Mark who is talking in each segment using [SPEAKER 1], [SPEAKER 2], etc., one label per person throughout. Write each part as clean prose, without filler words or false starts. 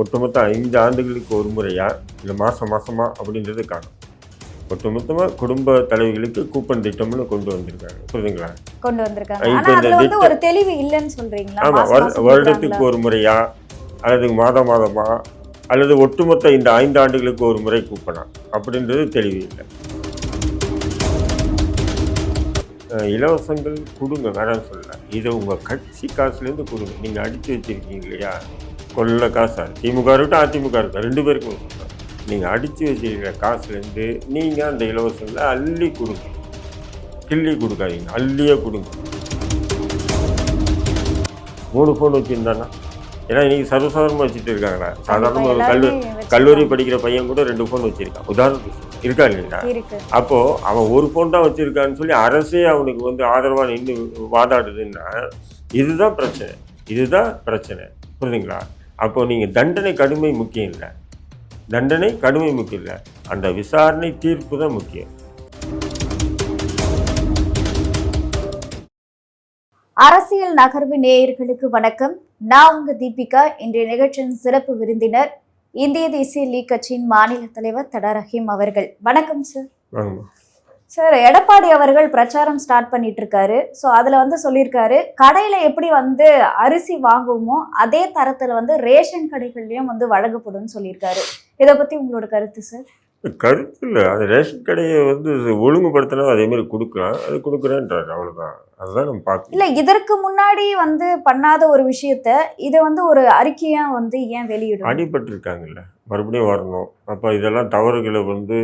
[SPEAKER 1] ஒட்டுமொத்த 5 ஆண்டுகளுக்கு ஒரு முறையா இல்லை மாதம் மாதமா அப்படின்றது காணும். ஒட்டுமொத்தமாக குடும்ப தலைவிகளுக்கு கூப்பன் திட்டம்னு கொண்டு வந்திருக்காங்க. புரியுதுங்களா?
[SPEAKER 2] கொண்டு வந்திருக்காங்க.
[SPEAKER 1] இப்போ
[SPEAKER 2] ஆனா
[SPEAKER 1] இந்த
[SPEAKER 2] அதுல வந்து
[SPEAKER 1] திட்டம்
[SPEAKER 2] ஒரு தெளிவு இல்லைன்னு சொல்றீங்களா?
[SPEAKER 1] ஆமாம்,
[SPEAKER 2] மாசம் மாசம்
[SPEAKER 1] வருடத்துக்கு
[SPEAKER 2] குடுக்குறாங்களா?
[SPEAKER 1] ஒரு முறையா அல்லது மாதம் மாதமா அல்லது ஒட்டுமொத்த இந்த 5 ஆண்டுகளுக்கு ஒரு முறை கூப்பனா அப்படின்றது தெளிவு இல்லை. இலவசங்கள் கொடுங்க, வேணாம்னு சொல்லல. இதை உங்கள் கட்சி காசுலேருந்து கொடுங்க. நீங்கள் அடித்து வச்சுருக்கீங்க இல்லையா, கொள்ள காசா திமுக இருக்கட்டும் அதிமுக இருக்கட்டும் 2 பேருக்கும் சொல்கிறேன். நீங்கள் அடித்து வச்சிருக்கிற காசுலேருந்து நீங்கள் அந்த இலவசங்களை அள்ளி கொடுங்க. கிள்ளி கொடுக்காதீங்க, அள்ளியே கொடுங்க. 3 ஃபோன் வச்சுருந்தானா? ஏன்னா இன்றைக்கி சர்வசாதாரணமாக வச்சுட்டு இருக்காங்களா? சாதாரணமாக ஒரு கல்லூரி படிக்கிற பையன் கூட 2 ஃபோன் வச்சுருக்கான். உதாரணத்துக்கு இருக்கா இல்லைங்களா? அப்போது அவன் ஒரு ஃபோன் தான் வச்சுருக்கான்னு சொல்லி அரசே அவனுக்கு வந்து ஆதரவாக நின்று வாதாடுதுன்னா இதுதான் பிரச்சனை. இதுதான் பிரச்சனை. புரியுதுங்களா? அப்போது நீங்கள் தண்டனை கடுமை முக்கியம் இல்லை. தண்டனை கடுமை முக்கியம் இல்லை, அந்த விசாரணை தீர்ப்பு தான் முக்கியம்.
[SPEAKER 2] அரசியல் நகர்வு நேயர்களுக்கு வணக்கம். நான் உங்க தீபிகா. இன்றைய நிகழ்ச்சியின் சிறப்பு விருந்தினர் இந்திய தேசிய லீக் கட்சியின் மாநில தலைவர் தடா ரஹீம் அவர்கள். வணக்கம் சார். சார், எடப்பாடி அவர்கள் பிரச்சாரம் ஸ்டார்ட் பண்ணிட்டு இருக்காரு. ஸோ அதில் வந்து சொல்லியிருக்காரு, கடையில் எப்படி வந்து அரிசி வாங்குவோமோ அதே தரத்தில் வந்து ரேஷன் கடைகள்லையும் வந்து வழங்கப்படும்னு சொல்லியிருக்காரு. இதை பற்றி உங்களோட கருத்து சார்?
[SPEAKER 1] கருத்து இல்லை, அது ரேஷன் கடையை வந்து ஒழுங்குபடுத்தினா அதேமாதிரி கொடுக்கலாம். அது கொடுக்குறேன்றாரு, அவ்வளோதான். அதுதான் நம்ம பார்க்கணும்.
[SPEAKER 2] இல்லை, இதற்கு முன்னாடி வந்து பண்ணாத ஒரு விஷயத்த இதை வந்து ஒரு அறிக்கையாக வந்து ஏன் வெளியிடும்?
[SPEAKER 1] அடிபட்டிருக்காங்கல்ல, மறுபடியும் வரணும். அப்போ இதெல்லாம் தவறுகளை வந்து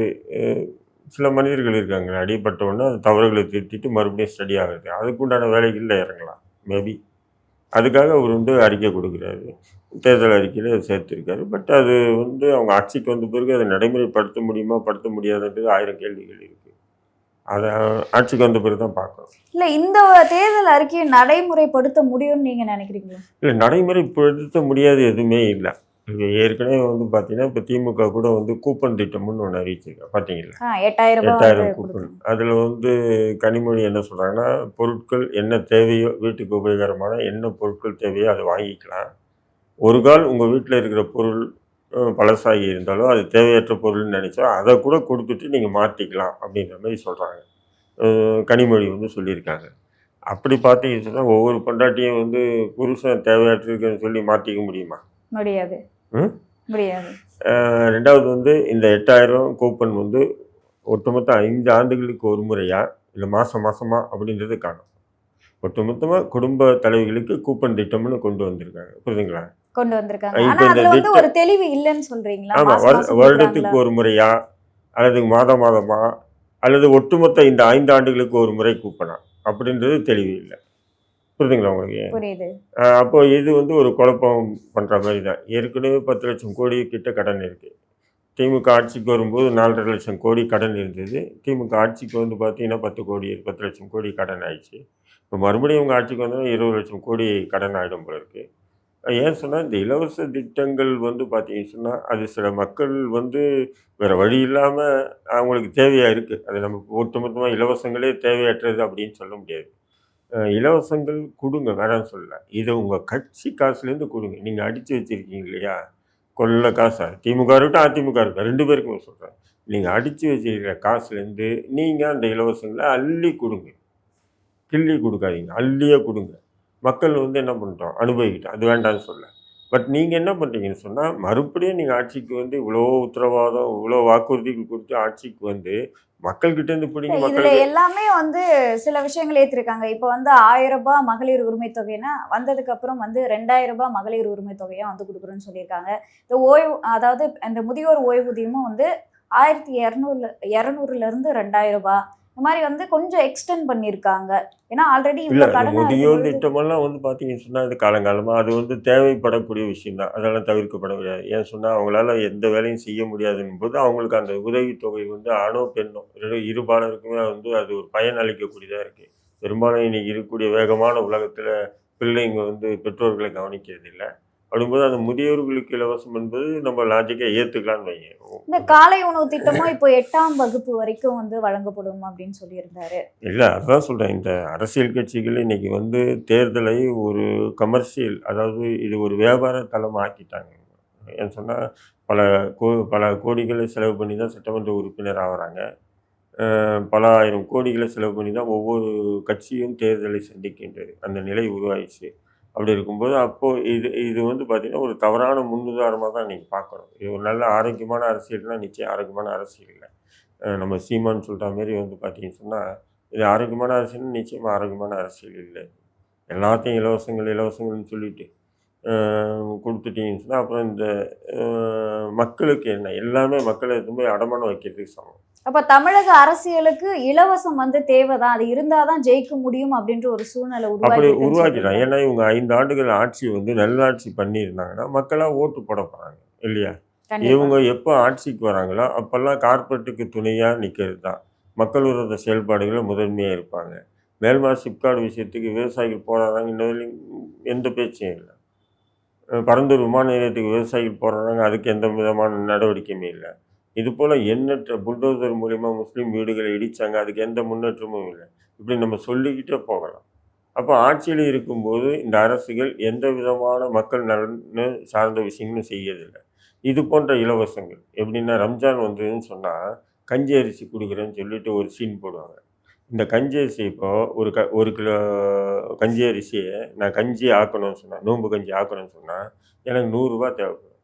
[SPEAKER 1] சில மனிதர்கள் இருக்காங்க, அடிபட்டவுடனே அந்த தவறுகளை திருத்திட்டு மறுபடியும் ஸ்டடி ஆகுது. அதுக்குண்டான வேலைகளில் இறங்கலாம் மேபி. அதுக்காக அவர் வந்து அறிக்கை கொடுக்குறாரு, தேர்தல் அறிக்கையில் சேர்த்துருக்காரு. பட் அது வந்து அவங்க ஆட்சிக்கு வந்த பிறகு அதை நடைமுறைப்படுத்த முடியுமா படுத்த முடியாதுன்றது 1000 கேள்விகள் இருக்குது. அதை ஆட்சிக்கு வந்த பிறகு தான் பார்க்கணும்.
[SPEAKER 2] இல்லை, இந்த தேர்தல் அறிக்கையை நடைமுறைப்படுத்த முடியும்னு நீங்கள் நினைக்கிறீங்களா?
[SPEAKER 1] இல்லை, நடைமுறைப்படுத்த முடியாது எதுவுமே இல்லை. இப்போ ஏற்கனவே வந்து பார்த்தீங்கன்னா, இப்போ திமுக கூட வந்து கூப்பன் திட்டம்னு ஒன்று அறிவிச்சிருக்கேன், பார்த்தீங்களா?
[SPEAKER 2] 8000
[SPEAKER 1] கூப்பன். அதில் வந்து கனிமொழி என்ன சொல்கிறாங்கன்னா, பொருட்கள் என்ன தேவையோ, வீட்டுக்கு உபயோகரமான என்ன பொருட்கள் தேவையோ அதை வாங்கிக்கலாம். ஒரு கால் உங்கள் வீட்டில் இருக்கிற பொருள் பழசாகி இருந்தாலும் அது தேவையற்ற பொருள்னு நினச்சா அதை கூட கொடுத்துட்டு நீங்கள் மாற்றிக்கலாம் அப்படின்ற மாதிரி சொல்கிறாங்க. கனிமொழி வந்து சொல்லியிருக்காங்க. அப்படி பார்த்தீங்கன்னு சொன்னால் ஒவ்வொரு பொண்டாட்டியும் வந்து புருஷன் தேவையற்றிருக்குன்னு சொல்லி மாற்றிக்க முடியுமா?
[SPEAKER 2] முடியாது. முடியாது.
[SPEAKER 1] 2வது வந்து இந்த 8000 கூப்பன் வந்து ஒட்டுமொத்த 5 ஆண்டுகளுக்கு ஒரு முறையா இல்லை மாதம் மாதமா அப்படின்றது காணும். ஒட்டுமொத்தமாக குடும்ப தலைவிகளுக்கு கூப்பன் திட்டம்னு கொண்டு வந்திருக்காங்க. புரியுதுங்களா?
[SPEAKER 2] கொண்டு வந்திருக்காங்க. ஆனா அதுல வந்து ஒரு தெளிவு இல்லைன்னு சொல்றீங்களா?
[SPEAKER 1] ஆமாம், வருடத்துக்கு ஒரு முறையா அல்லது மாதம் மாதமா அல்லது ஒட்டுமொத்த இந்த 5 ஆண்டுகளுக்கு ஒரு முறை கூப்பனா அப்படின்றது தெளிவு இல்லை. புரியுதுங்களா உங்களுக்கு?
[SPEAKER 2] புரியுது.
[SPEAKER 1] அப்போ இது வந்து ஒரு குழப்பம் பண்ணுற மாதிரி தான். ஏற்கனவே 10 லட்சம் கோடி கிட்ட கடன் இருக்குது. திமுக ஆட்சிக்கு வரும்போது 4.5 லட்சம் கோடி கடன் இருந்தது. திமுக ஆட்சிக்கு வந்து பார்த்தீங்கன்னா 10 லட்சம் கோடி கடன் ஆயிடுச்சு. இப்போ மறுபடியும் இவங்க ஆட்சிக்கு வந்தால் 20 லட்சம் கோடி கடன் ஆகிடும் போல இருக்குது. ஏன் சொன்னால் இந்த இலவச திட்டங்கள் வந்து பார்த்தீங்கன்னு சொன்னால் அது சில மக்கள் வந்து வேறு வழி இல்லாமல் அவங்களுக்கு தேவையாக இருக்குது. அது நம்ம ஒட்டுமொத்தமாக இலவசங்களே தேவையற்றது அப்படின்னு சொல்ல முடியாது. இலவசங்கள் கொடுங்க, வேணாம்னு சொல்லல. இதை உங்கள் கட்சி காசுலேருந்து கொடுங்க. நீங்கள் அடித்து வச்சுருக்கீங்க இல்லையா, கொள்ள காசா திமுக இருக்கட்டும் அதிமுக இருக்கட்டும் 2 பேருக்கும் சொல்கிறேன். நீங்கள் அடித்து வச்சுருக்கிற காசுலேருந்து நீங்கள் அந்த இலவசங்களை அள்ளி கொடுங்க. கிள்ளி கொடுக்காதீங்க, அள்ளியே கொடுங்க. மக்கள் வந்து என்ன பண்ணிட்டோம், அனுபவிக்கிட்டோம். அது வேண்டாம்னு சொல்ல. பட் நீங்கள் என்ன பண்ணுறீங்கன்னு சொன்னால், மறுபடியும் நீங்கள் ஆட்சிக்கு வந்து இவ்வளோ உத்தரவாதம், இவ்வளோ வாக்குறுதிகள் கொடுத்து ஆட்சிக்கு வந்து மக்கள்கிட்டேருந்து பிடிங்க.
[SPEAKER 2] இதுல எல்லாமே வந்து சில விஷயங்கள் ஏற்றிருக்காங்க. இப்போ வந்து 1000 ரூபாய் மகளிர் உரிமை தொகைன்னா வந்ததுக்கு அப்புறம் வந்து 2000 ரூபாய் மகளிர் உரிமை தொகையா வந்து கொடுக்குறோன்னு சொல்லியிருக்காங்க. இந்த ஓய்வு, அதாவது இந்த முதியோர் ஓய்வூதியமும் வந்து 1200 இருந்து 2000 ரூபாய் இந்த மாதிரி வந்து கொஞ்சம் எக்ஸ்டெண்ட் பண்ணியிருக்காங்க. ஏன்னா ஆல்ரெடி
[SPEAKER 1] முதியோர் திட்டமெல்லாம் வந்து பார்த்தீங்கன்னு சொன்னால் அது காலங்காலமாக அது வந்து தேவைப்படக்கூடிய விஷயம் தான். அதெல்லாம் தவிர்க்கப்பட முடியாது. ஏன் சொன்னால் அவங்களால எந்த வேலையும் செய்ய முடியாதுன்னும் போது அவங்களுக்கு அந்த உதவித்தொகை வந்து ஆணோ பெண்ணோ இருபாலருக்குமே வந்து அது ஒரு பயன் அளிக்கக்கூடியதாக இருக்குது. பெரும்பாலும் இன்றைக்கி இருக்கக்கூடிய வேகமான உலகத்தில் பிள்ளைங்க வந்து பெற்றோர்களை கவனிக்கிறது இல்லை. அப்படிங்கும்போது அந்த முதியோர்களுக்கு இலவசம் என்பது நம்ம லாஜிக்காக ஏற்றுக்கலான்னு வைங்க.
[SPEAKER 2] இந்த காலை உணவு திட்டமும் இப்போ 8ஆம் வகுப்பு வரைக்கும் வந்து வழங்கப்படும் அப்படின்னு சொல்லியிருந்தாரு.
[SPEAKER 1] இல்லை, அதுதான் சொல்கிறேன். இந்த அரசியல் கட்சிகள் இன்றைக்கி வந்து தேர்தலை ஒரு கமர்ஷியல், அதாவது இது ஒரு வியாபார தளம் ஆக்கிட்டாங்க. ஏன்னு சொன்னால் பல கோடிகளை செலவு பண்ணி தான் சட்டமன்ற உறுப்பினர் ஆகுறாங்க. பல ஆயிரம் கோடிகளை செலவு பண்ணி தான் ஒவ்வொரு கட்சியும் தேர்தலை சந்திக்கின்றது. அந்த நிலை உருவாயிடுச்சு. அப்படி இருக்கும்போது அப்போது இது வந்து பார்த்திங்கன்னா ஒரு தவறான முன்னுதாரணமாக தான் நீங்கள் பார்க்கணும். இது ஒரு நல்ல ஆரோக்கியமான அரசியல்னால் நிச்சயம் ஆரோக்கியமான அரசியல் இல்லை. நம்ம சீமான்னு சொல்கிற மாரி வந்து பார்த்தீங்கன்னு சொன்னால் இது ஆரோக்கியமான அரசியல்னு நிச்சயமாக ஆரோக்கியமான அரசியல் இல்லை. எல்லாத்தையும் இலவசங்கள்னு சொல்லிட்டு கொடுத்துட்டீங்கன்னு சொன்னால் அப்புறம் இந்த மக்களுக்கு என்ன எல்லாமே மக்களை எதுவுமே அடமானம் வைக்கிறதுக்கு சமம்.
[SPEAKER 2] அப்ப தமிழக அரசியலுக்கு இலவசம் வந்து தேவைதான், அது இருந்தாதான் ஜெயிக்க முடியும் அப்படின்ற ஒரு சூழ்நிலை
[SPEAKER 1] அப்படி உருவாக்கிட்டாங்க. ஏன்னா இவங்க 5 ஆண்டுகள் ஆட்சி வந்து நல்லாட்சி பண்ணியிருந்தாங்கன்னா மக்களாக ஓட்டு போட போகிறாங்க இல்லையா? இவங்க எப்போ ஆட்சிக்கு வராங்களோ அப்போல்லாம் கார்பரேட்டுக்கு துணையாக நிற்கிறது தான். மக்கள் விரோத செயல்பாடுகளில் முதன்மையாக இருப்பாங்க. மேல்மா சிப்காடு விஷயத்துக்கு விவசாயிகள் போராடுறாங்க, இன்னொரு எந்த பேச்சும் இல்லை. பரந்தூர் விமான நிலையத்துக்கு விவசாயிகள் போராடுறாங்க, அதுக்கு எந்த விதமான நடவடிக்கையுமே இல்லை. இது போல் எண்ணற்ற புல்டோசர் மூலிமா முஸ்லீம் வீடுகளை இடித்தாங்க, அதுக்கு எந்த முன்னேற்றமும் இல்லை. இப்படி நம்ம சொல்லிக்கிட்டே போகலாம். அப்போ ஆட்சியில் இருக்கும்போது இந்த அரசுகள் எந்த விதமான மக்கள் நலன்னு சார்ந்த விஷயங்களும் செய்யறதில்லை. இது போன்ற இலவசங்கள் எப்படின்னா ரம்ஜான் வந்ததுன்னு சொன்னால் கஞ்சி அரிசி கொடுக்குறேன்னு சொல்லிட்டு ஒரு சீன் போடுவாங்க. இந்த கஞ்சி அரிசி இப்போது ஒரு கிலோ கஞ்சி அரிசியை நான் கஞ்சி ஆக்கணும்னு சொன்னேன், நோன்பு கஞ்சி ஆக்கணும்னு சொன்னால் எனக்கு 100 ரூபா தேவைப்படும்.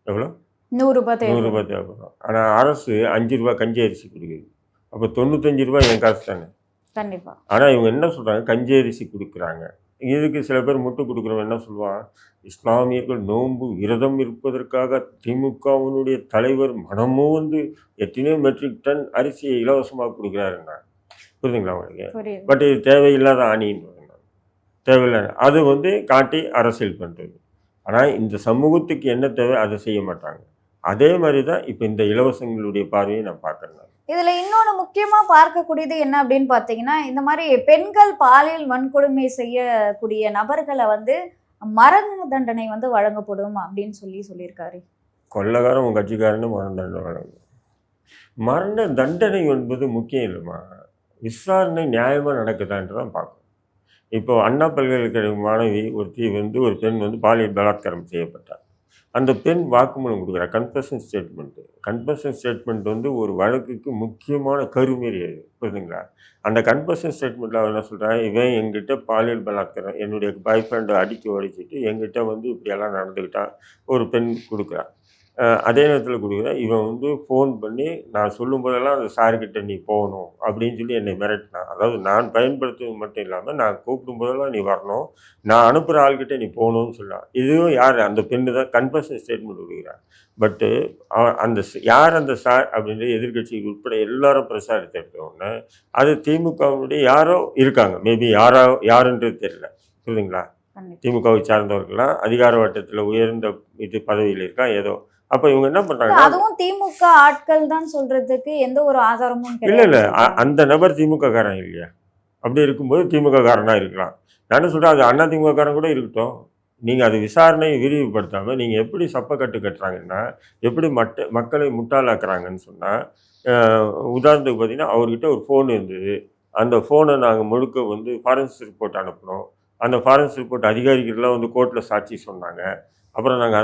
[SPEAKER 1] எவ்வளோ?
[SPEAKER 2] 100 ரூபா
[SPEAKER 1] தேவைப்படும். ஆனால் அரசு 5 ரூபா கஞ்சி அரிசி கொடுக்குது. அப்போ 95 ரூபா என் காசு தானே.
[SPEAKER 2] கண்டிப்பாக.
[SPEAKER 1] ஆனால் இவங்க என்ன சொல்கிறாங்க, கஞ்சி அரிசி கொடுக்குறாங்க. இதுக்கு சில பேர் முட்டு கொடுக்குறவங்க என்ன சொல்லுவான், இஸ்லாமியர்கள் நோன்பு விரதம் இருப்பதற்காக திமுகவினுடைய தலைவர் மனமும் வந்து எத்தனையோ மெட்ரிக் டன் அரிசியை இலவசமாக கொடுக்குறாருன்னா புரியுதுங்களா உங்களுக்கு? பட் இது தேவையில்லாத ஆணின்னு தேவையில்லை. அது வந்து காட்டி அரசியல் பண்ணுறது. ஆனால் இந்த சமூகத்துக்கு என்ன தேவை அதை செய்ய மாட்டாங்க. அதே மாதிரி தான் இப்போ இந்த இலவசங்களுடைய பார்வையை நான் பார்க்குறேன்.
[SPEAKER 2] இதில் இன்னொன்று முக்கியமாக பார்க்கக்கூடியது என்ன அப்படின்னு பார்த்தீங்கன்னா, இந்த மாதிரி பெண்கள் பாலியல் வன்கொடுமை செய்யக்கூடிய நபர்களை வந்து மரண தண்டனை வந்து வழங்கப்படும் அப்படின்னு சொல்லியிருக்காரு.
[SPEAKER 1] கொள்ளக்காரன் உங்கள் கட்சிக்காரன்னு மரண தண்டனை வழங்கும். மரண தண்டனை என்பது முக்கியம் இல்லைம்மா, விசாரணை நியாயமாக நடக்குதான்றதான் பார்க்கணும். இப்போது அண்ணா பல்கலைக்கழக மாணவி ஒருத்தி வந்து ஒரு பெண் வந்து பாலியல் பலாத்காரம் செய்யப்பட்டார். அந்த பெண் வாக்குமூலம் கொடுக்குறார், கன்ஃபெஷன் ஸ்டேட்மெண்ட்டு. கன்ஃபெஷன் ஸ்டேட்மெண்ட் வந்து ஒரு வழக்குக்கு முக்கியமான கருமேறி அது, புரியுதுங்களா? அந்த கன்ஃபெஷன் ஸ்டேட்மெண்ட்டில் அவர் என்ன சொல்கிறான், இவன் எங்கிட்ட பாலியல் பலாத்காரம் என்னுடைய பாய் ஃப்ரெண்டை அடித்து உடைச்சிட்டு எங்கிட்ட வந்து இப்படியெல்லாம் நடந்துக்கிட்டான் ஒரு பெண் கொடுக்குறான். அதே நேரத்தில் கொடுக்குறேன், இவன் வந்து ஃபோன் பண்ணி நான் சொல்லும் போதெல்லாம் அந்த சார்கிட்ட நீ போகணும் அப்படின்னு சொல்லி என்னை மிரட்டினான். அதாவது நான் பயன்படுத்துவது மட்டும் இல்லாமல் நான் கூப்பிடும் போதெல்லாம் நீ வரணும், நான் அனுப்புகிற ஆள்கிட்ட நீ போகணும்னு சொல்லலாம். இதுவும் யார், அந்த பெண்ணு தான் கன்ஃபெஷன் ஸ்டேட்மெண்ட் கொடுக்குறான். பட்டு அந்த யார் அந்த சார் அப்படின்ற எதிர்கட்சிக்கு உட்பட எல்லாரும் பிரசாரத்தை எடுத்த உடனே அது திமுகவுடைய யாரோ இருக்காங்க, மேபி யாருன்றது தெரியல, புரியுதுங்களா? திமுகவை சார்ந்தவர்கள்லாம் அதிகார வட்டத்தில் உயர்ந்த பதவியில் இருக்கா ஏதோ. அப்போ இவங்க என்ன பண்ணுறாங்க,
[SPEAKER 2] அதுவும் திமுக ஆட்கள் தான் சொல்றதுக்கு எந்த ஒரு ஆதாரமும்
[SPEAKER 1] இல்லை அந்த நபர் திமுக காரன் இல்லையா? அப்படி இருக்கும்போது திமுக காரனாக இருக்கலாம். நான் சொல்கிறேன், அது அண்ணா திமுக காரன் கூட இருக்கட்டும். நீங்கள் அது விசாரணையை விரிவுபடுத்தாமல் நீங்கள் எப்படி சப்பக்கட்டு கட்டுறாங்கன்னா, எப்படி மக்களை முட்டாளாக்குறாங்கன்னு சொன்னால், உதாரணத்துக்கு பார்த்தீங்கன்னா அவர்கிட்ட ஒரு ஃபோன் இருந்தது. அந்த ஃபோனை நாங்கள் முழுக்க வந்து ஃபாரன்சிக் ரிப்போர்ட் அனுப்பினோம். அந்த ஃபாரன்சிக் ரிப்போர்ட் அதிகாரிகள்லாம் வந்து கோர்ட்டில் சாட்சி சொன்னாங்க. அப்புறம் நாங்கள்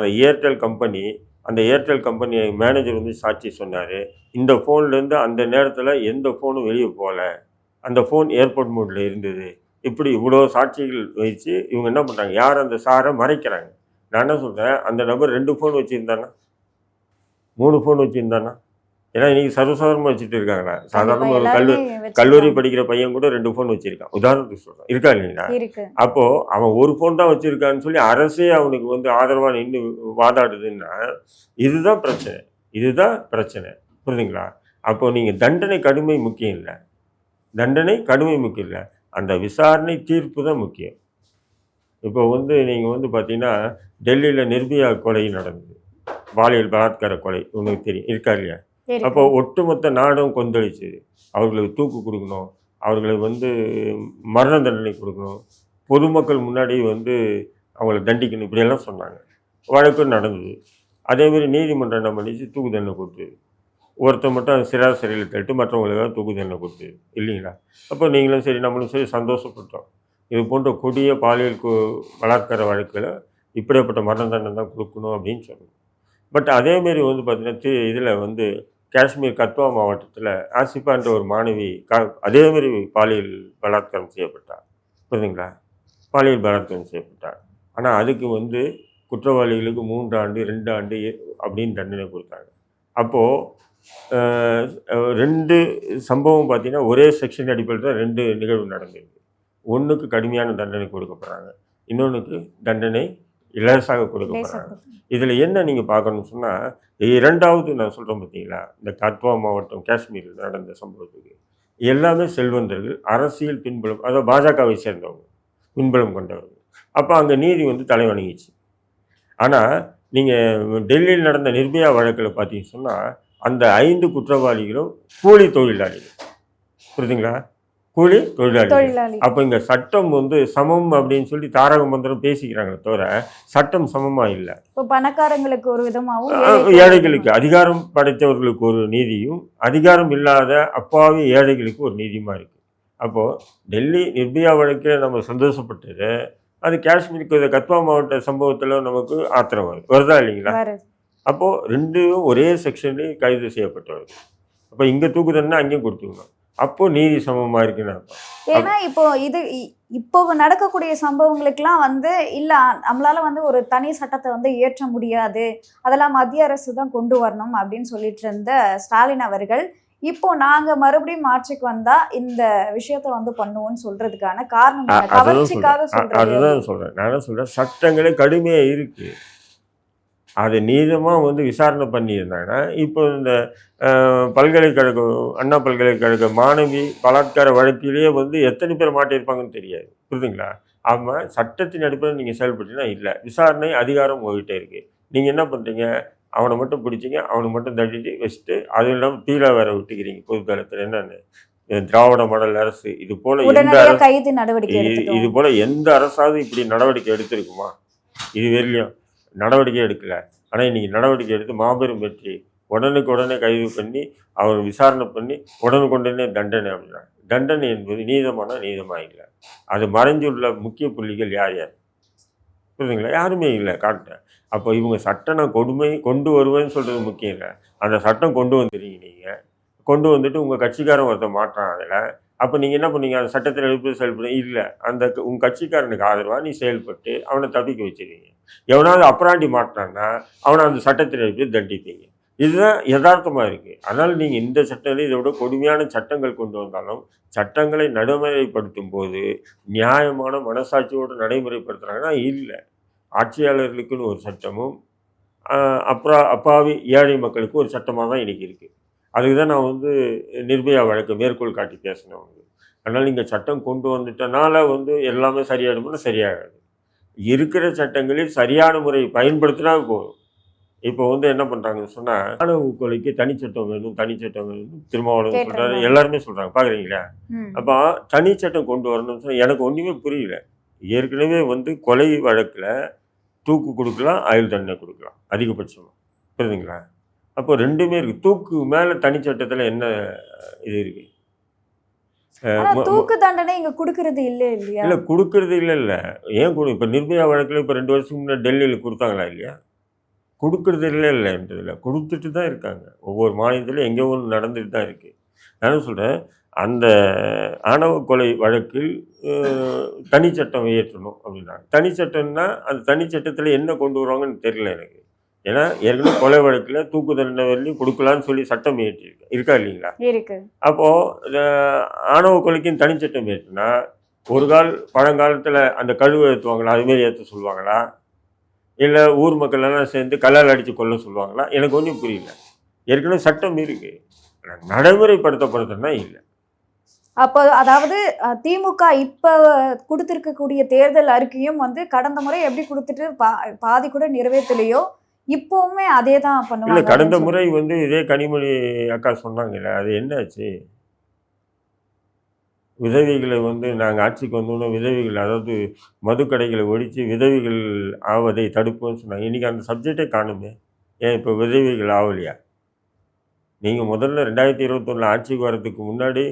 [SPEAKER 1] அந்த ஏர்டெல் கம்பெனி மேனேஜர் வந்து சாட்சி சொன்னார். இந்த ஃபோன்லேருந்து அந்த நேரத்தில் எந்த ஃபோனும் வெளியே போகல, அந்த ஃபோன் ஏர்போர்ட் மோடில் இருந்தது. இப்படி இவ்வளோ சாட்சிகள் வச்சு இவங்க என்ன பண்ணுறாங்க, யார் அந்த சாரை மறைக்கிறாங்க. நான் என்ன சொல்கிறேன், அந்த நபர் 2 ஃபோன் வச்சுருந்தானா, 3 ஃபோன் வச்சுருந்தானா? ஏன்னா இன்றைக்கி சர்வசாதாரணமாக வச்சுட்டு இருக்காங்களா? சாதாரண ஒரு கல்லூரி படிக்கிற பையன் கூட 2 ஃபோன் வச்சுருக்கான், உதாரணத்துக்கு சொல்கிறேன், இருக்கா இல்லைங்களா? அப்போது அவன் ஒரு ஃபோன் தான் வச்சுருக்கான்னு சொல்லி அரசே அவனுக்கு வந்து ஆதரவாக நின்று வாதாடுதுன்னா இதுதான் பிரச்சனை, புரியுதுங்களா? அப்போது நீங்கள் தண்டனை கடுமை முக்கியம் இல்லை, அந்த விசாரணை தீர்ப்பு தான் முக்கியம். இப்போ வந்து நீங்கள் வந்து பார்த்தீங்கன்னா டெல்லியில் நிர்பயா கொலை நடந்தது, பாலியல் பலாத்கார கொலை, உங்களுக்கு தெரியும், இருக்கா இல்லையா? அப்போ ஒட்டுமொத்த நாடும் கொந்தளிச்சு அவர்களுக்கு தூக்கு கொடுக்கணும், அவர்களை வந்து மரண தண்டனை கொடுக்கணும், பொதுமக்கள் முன்னாடி வந்து அவங்கள தண்டிக்கணும், இப்படியெல்லாம் சொன்னாங்க. வழக்கு நடந்தது. அதேமாதிரி நீதிமன்றம் என்ன பண்ணிச்சு, தூக்கு தண்டனை கொடுத்து ஒருத்தர் மட்டும் அது சிறையில் தள்ளிட்டு மற்றவங்களுக்காக தூக்கு தண்டனை கொடுத்து இல்லைங்களா? அப்போ நீங்களும் சரி நம்மளும் சரி சந்தோஷப்பட்டோம். இது போன்ற கொடிய பாலியல் பலாத்கார வழக்கில் இப்படிப்பட்ட மரண தண்டனை தான் கொடுக்கணும் அப்படின்னு சொன்னோம். பட் அதேமாரி வந்து பார்த்தீங்கன்னா இதில் வந்து காஷ்மீர் கத்வா மாவட்டத்தில் ஆசிஃபான்ற ஒரு மாணவி அதேமாரி பாலியல் பலாத்காரம் செய்யப்பட்டார். புரியுதுங்களா? பாலியல் பலாத்காரம் செய்யப்பட்டார். ஆனால் அதுக்கு வந்து குற்றவாளிகளுக்கு 3 ஆண்டு 2 ஆண்டு அப்படின்னு தண்டனை கொடுத்தாங்க. அப்போது 2 சம்பவம் பார்த்தீங்கன்னா ஒரே செக்ஷன் அடிப்படையில் தான் 2 நிகழ்வு நடந்திருக்கு. ஒன்றுக்கு கடுமையான தண்டனை கொடுக்கப்படுறாங்க, இன்னொன்றுக்கு தண்டனை இலவசாக கொடுக்கப்படுறாங்க. இதில் என்ன நீங்கள் பார்க்கணும்னு சொன்னால், இரண்டாவது நான் சொல்கிறேன் பார்த்தீங்களா, இந்த கத்வா மாவட்டம் காஷ்மீரில் நடந்த சம்பவத்துக்கு எல்லாமே செல்வந்தர்கள், அரசியல் பின்புலம், அதாவது பாஜகவை சேர்ந்தவங்க, பின்புலம் கொண்டவர்கள். அப்போ அங்கே நீதி வந்து தலைவணங்கிச்சு. ஆனால் நீங்கள் டெல்லியில் நடந்த நிர்பயா வழக்கில் பார்த்தீங்கன்னு சொன்னால், அந்த 5 குற்றவாளிகளும் கூலி தொழிலாளிகள். புரியுதுங்களா? கூலி தொழிலாளி. அப்போ இங்கே சட்டம் வந்து சமம் அப்படின்னு சொல்லி தாரக மந்திரம் பேசிக்கிறாங்களே தவிர சட்டம் சமமாக இல்லை.
[SPEAKER 2] இப்போ பணக்காரங்களுக்கு ஒரு விதமாகவும்,
[SPEAKER 1] ஏழைகளுக்கு, அதிகாரம் படைத்தவர்களுக்கு ஒரு நீதியும், அதிகாரம் இல்லாத அப்பாவி ஏழைகளுக்கு ஒரு நீதியுமா இருக்குது. அப்போது டெல்லி நிர்பயா வழக்கில் நம்ம சந்தோஷப்பட்டது, அது காஷ்மீருக்கு கத்வா மாவட்ட சம்பவத்தில் நமக்கு ஆத்திரம் வருதா இல்லைங்களா? அப்போது 2 ஒரே செக்ஷன்லேயும் கைது செய்யப்பட்டவர்கள். அப்போ இங்கே தூக்கு தண்டனை அங்கேயும் கொடுத்துக்கணும். அப்போ நீதி சமமாக இருக்குன்னு அர்த்தம்.
[SPEAKER 2] ஏன்னா இப்போ நடக்கக்கூடிய சம்பவங்களுக்கெல்லாம் வந்து இல்லை, நம்மளால வந்து ஒரு தனி சட்டத்தை வந்து இயற்ற முடியாது, அதெல்லாம் மத்திய அரசு தான் கொண்டு வரணும் அப்படின்னு சொல்லிட்டு இருந்த ஸ்டாலின் அவர்கள் இப்போ நாங்க மறுபடியும் ஆட்சிக்கு வந்தா இந்த விஷயத்த வந்து பண்ணுவோம்னு சொல்றதுக்கான காரணம் கவர்ச்சிக்காக சொல்றேன்.
[SPEAKER 1] அதுதான் சொல்றேன். நான் சொல்றேன், சட்டங்களே கடுமையா இருக்கு. அதை நீதமாக வந்து விசாரணை பண்ணியிருந்தாங்கன்னா இப்போ இந்த பல்கலைக்கழகம், அண்ணா பல்கலைக்கழக மாணவி பலாத்கார வழக்கிலேயே வந்து எத்தனை பேர் மாட்டியிருப்பாங்கன்னு தெரியாது. புரியுதுங்களா? ஆமாம், சட்டத்தின் அடிப்படையில் நீங்கள் செயல்பட்டீங்கன்னா இல்லை, விசாரணை அதிகாரம் உங்ககிட்ட இருக்குது. நீங்கள் என்ன பண்ணுறீங்க, அவனை மட்டும் பிடிச்சிங்க, அவனை மட்டும் தட்டிட்டு வச்சுட்டு அது இல்லாமல் தீரா வேற விட்டுக்கிறீங்க. பொதுத்தளத்தில் என்னென்னு திராவிட மாடல் அரசு இது போல இது போல எந்த அரசாவது இப்படி நடவடிக்கை எடுத்திருக்குமா? இது வரையிலையும் நடவடிக்கை எடுக்கலை. ஆனால் இன்றைக்கி நடவடிக்கை எடுத்து மாபெரும் வெற்றி. உடனே கைது பண்ணி அவர் விசாரணை பண்ணி உடனுக்குடனே தண்டனை அப்படின்னா, தண்டனை என்பது நீதமாக இல்லை. அது மறைஞ்சுள்ள முக்கிய புள்ளிகள் யார் யார்? புரியுதுங்களா? யாருமே இல்லை காட்டுறேன். அப்போ இவங்க சட்டம் நான் கொண்டு வருவேன்னு சொல்கிறது முக்கியம் இல்லை. அந்த சட்டம் கொண்டு வந்துடுறீங்க. நீங்கள் கொண்டு வந்துட்டு உங்கள் கட்சிக்காரன் ஒருத்தர் மாற்றான் அதில். அப்போ நீங்கள் என்ன பண்ணீங்க, அந்த சட்டத்தில் எப்படி செயல்பட இல்லை, அந்த உங்கள் கட்சிக்காரனுக்கு ஆதரவாக நீ செயல்பட்டு அவனை தப்பிக்க வச்சுருவீங்க. எவனாவது அப்புறாண்டி மாட்டான்னா அவனை அந்த சட்டத்தில் எப்படி தண்டிப்பீங்க. இதுதான் யதார்த்தமாக இருக்குது. அதனால் நீங்கள் இந்த சட்டத்தில் இதை விட கொடுமையான சட்டங்கள் கொண்டு வந்தாலும் சட்டங்களை நடைமுறைப்படுத்தும் போது நியாயமான மனசாட்சியோடு நடைமுறைப்படுத்துகிறாங்கன்னா இல்லை. ஆட்சியாளர்களுக்குன்னு ஒரு சட்டமும் அப்பாவி ஏழை மக்களுக்கு ஒரு சட்டமாக தான் இன்றைக்கி இருக்குது. அதுக்கு தான் நான் வந்து நிர்பயா வழக்கு மேற்கோள் காட்டி பேசினேன். அதனால் நீங்கள் சட்டம் கொண்டு வந்துட்டனால வந்து எல்லாமே சரியாயிடும்னா சரியாகாது. இருக்கிற சட்டங்களில் சரியான முறை பயன்படுத்தினா போதும். இப்போ வந்து என்ன பண்ணுறாங்கன்னு சொன்னால், ஆணவ கொலைக்கு தனிச்சட்டம் வேணும் திருமாவளவன் சொல்கிறாரு, எல்லாருமே சொல்கிறாங்க, பார்க்குறீங்களா? அப்போ தனிச்சட்டம் கொண்டு வரணும்னு சொன்னால் எனக்கு ஒன்றுமே புரியல. ஏற்கனவே வந்து கொலை வழக்கில் தூக்கு கொடுக்கலாம், ஆயுள் தண்டனை கொடுக்கலாம் அதிகபட்சமாக. புரியுதுங்களா? அப்போ 2மே இருக்குது. தூக்கு மேலே தனிச்சட்டத்தில் என்ன இது இருக்குது?
[SPEAKER 2] தூக்கு தண்டனை இங்கே கொடுக்கறது இல்லை
[SPEAKER 1] கொடுக்கறது இல்லை. ஏன் இப்போ நிர்பயா வழக்கில் இப்போ 2 வருஷத்துக்கு முன்னாடி டெல்லியில் கொடுத்தாங்களா இல்லையா? கொடுக்கறது இல்லைன்றதில்ல, கொடுத்துட்டு தான் இருக்காங்க. ஒவ்வொரு மாநிலத்திலும் எங்கேயோ ஒன்று நடந்துட்டு தான் இருக்குது. நான் சொல்கிறேன், அந்த ஆணவ கொலை வழக்கில் தனிச்சட்டம் இயற்றணும் அப்படின்னா, தனிச்சட்டம்னா அந்த தனிச்சட்டத்தில் என்ன கொண்டு வருவாங்கன்னு தெரியல எனக்கு. ஏன்னா ஏற்கனவே கொலை வழக்கில் தூக்கு தண்டனை வரலையும் கொடுக்கலான்னு சொல்லி சட்டம் இருக்கா இல்லைங்களா? அப்போது ஆணவ கொலைக்குன்னு தனிச்சட்டம் ஏற்றுனா ஒரு பழங்காலத்தில் அந்த கழுவை ஏற்றுவாங்களா, அதுமாரி ஏற்ற சொல்லுவாங்களா, இல்லை ஊர் மக்கள் எல்லாம் சேர்ந்து கல்லால் அடித்து கொல்ல சொல்லுவாங்களா? எனக்கு ஒன்றும் புரியல. ஏற்கனவே சட்டம் இருக்குது, நடைமுறைப்படுத்தப்படுறதுனா இல்லை.
[SPEAKER 2] அப்போ அதாவது திமுக இப்போ கொடுத்துருக்கக்கூடிய தேர்தல் அறிக்கையும் வந்து கடந்த முறை எப்படி கொடுத்துட்டு பாதி கூட நிறைவேற்றலையோ, இப்போவுமே அதே தான் பண்ணுவாங்க.
[SPEAKER 1] இல்லை, கடந்த முறை வந்து இதே கனிமொழி அக்கா சொன்னாங்கல்ல, அது என்னாச்சு? விதவைகளை வந்து நாங்கள் ஆட்சிக்கு வந்தோன்னா விதவைகள், அதாவது மதுக்கடைகளை ஒழித்து விதவைகள் ஆவதை தடுப்போம்னு சொன்னாங்க. இன்றைக்கி அந்த சப்ஜெக்டே காணுமே. ஏன் இப்போ விதவைகள் ஆகலையா? நீங்கள் முதல்ல 2021 ஆட்சிக்கு வர்றதுக்கு முன்னாடி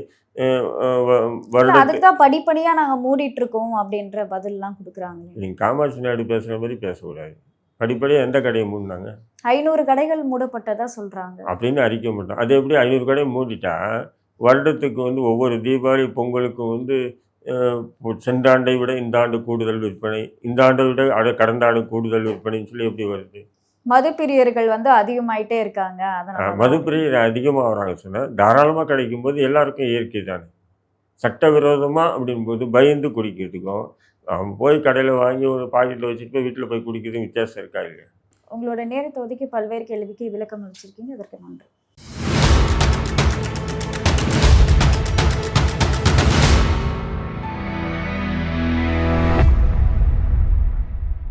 [SPEAKER 2] அதுக்கு தான் படிப்படியாக நாங்கள் மூடிட்டு இருக்கோம் அப்படின்ற பதிலெலாம் கொடுக்குறாங்க.
[SPEAKER 1] நீங்கள் காமாட்சி நாயுடு பேசுகிற மாதிரி பேசக்கூடாது. படிப்படியாக எந்த கடையை மூடினாங்க
[SPEAKER 2] 500 கடைகள் மூடப்பட்டதா சொல்றாங்க.
[SPEAKER 1] அப்படின்னு அறிக்கை மாட்டோம். அது எப்படி 500 கடையை மூடிட்டா வருடத்துக்கு ஒவ்வொரு தீபாவளி பொங்கலுக்கு சென்ற ஆண்டை விட இந்த ஆண்டு கூடுதல் விற்பனை, இந்த ஆண்டை விட கடந்த ஆண்டு கூடுதல் விற்பனைன்னு சொல்லி எப்படி வருது?
[SPEAKER 2] மது பிரியர்கள் அதிகமாயிட்டே இருக்காங்க. அதனால
[SPEAKER 1] மதுப்பிரியர் அதிகமாக வராங்க சொன்னால் தாராளமாக கிடைக்கும் போது எல்லாருக்கும் இயற்கை தானே. சட்டவிரோதமாக அப்படின்போது பயந்து குடிக்கிறதுக்கும் அவன் போய் கடையில் வாங்கி ஒரு பாக்கெட்டில் வச்சுட்டு போய் வீட்டில் போய் குடிக்கிறதுக்கும் வித்தியாசம் இருக்கா இல்லையா?
[SPEAKER 2] உங்களோட நேரத்தை ஒதுக்கி பல்வேறு கேள்விக்கு விளக்கம் அளிச்சிருக்கீங்க. அதற்கு நன்றி.